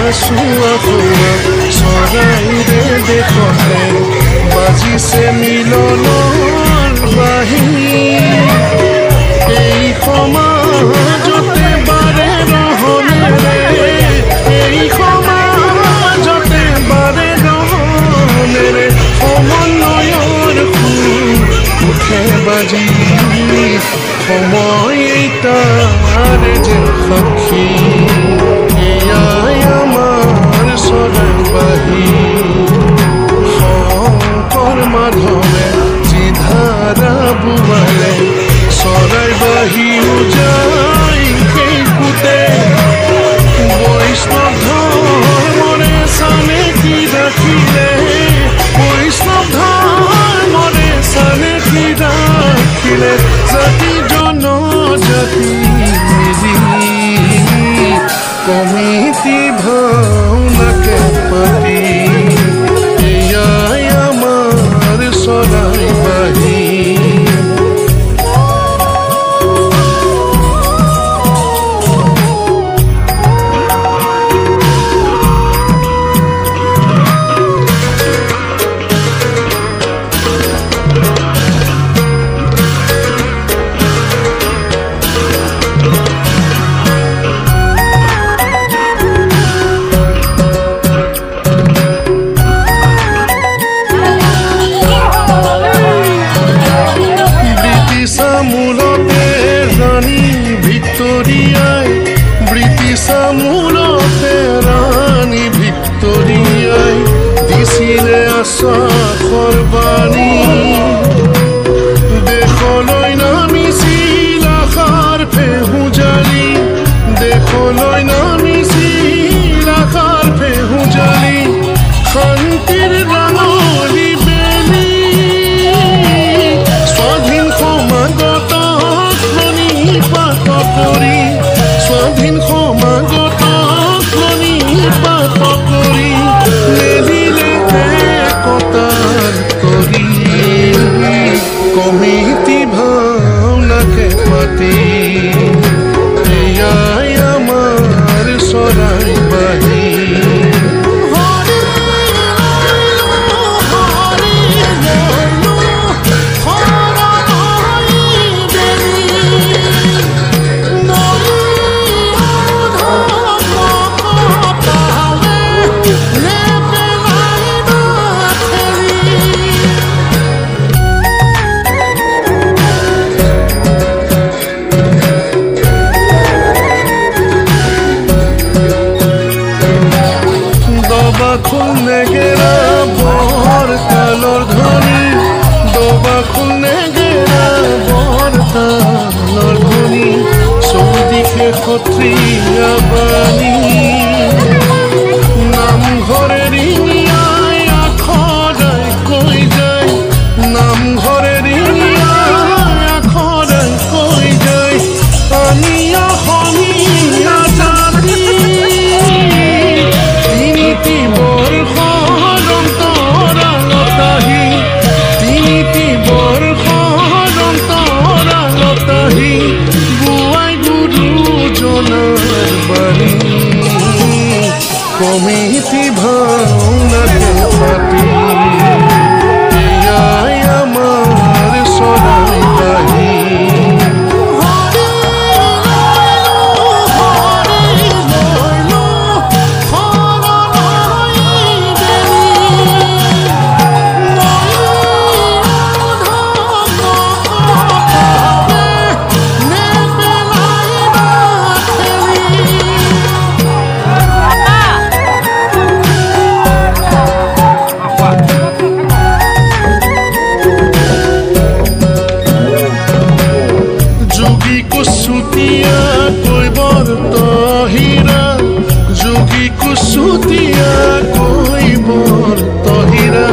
চুৱা ফুৰা চৰাইৰে দেখতে বাজিছে মিলনৰ বাঁহী এই সমাজতে বাৰে ৰহণেৰে এই সমাজতে বাৰে ৰহণেৰে সমন্বয়ৰ সুৰ উঠে বাজি সময় তাৰে যে সাক্ষী এয়াই আমাৰ চৰাইবাহী শংকৰ মাধৱে যিধাৰা বোৱালে চৰাইবাহী উজাই সেই কোটে বৈষ্ণৱ ধৰ্মৰে চানেকি ৰাখিলে বৈষ্ণৱ ধৰ্মৰে চানেকি ৰাখিলে জাতি জনজাতি মিলি কমিটি ভাওনাকে পাতি এয়াই আমাৰ চৰাইবাহী ব্ৰিটিশামূলতে ৰানী ভিক্টোৰিয়াই দিছিলে আশ্বাসৰ বাণী দেশলৈ নামিছিল আশাৰ ফেহু জালি দেশলৈ নামিছিল আশাৰ ফেহু জালি শান্তিৰ ৰাঙলী বেলি স্বাধীন সমাগত প্ৰণিপাত কৰি স্বাধীন সমাগত প্ৰণিপাত কৰি মেলিলে একতাৰ তৰি কমিটি ভাওনাকে পাতি এয়াই আমাৰ চৰাইবাহী নেগেৰা বৰ তালৰ ধ্বনি দবা খোল নেগেৰা বৰ তালৰ ধ্বনি চৌদিশে সত্ৰীয়া বাণী নামঘৰে ৰিঙিয়াই আখৰাই কৈ যায় নামঘৰে ৰিঙিয়াই আখৰাই কৈ যায় আমি অসমীয়া জাতি তিনিটি বৰ্ষৰ অন্তৰালতাহি তিনিটি বৰ্ষৰ অন্তৰালতাহি গোৱাই গুৰুজনাৰ বাণী কমিটি ভাওনাকে পাতি এয়াই আমাৰ চৰাইবাহী কুচুতীয়া কৈ বৰ তহিৰা যোগী কুচুতীয়া কৈ বৰ তহিৰা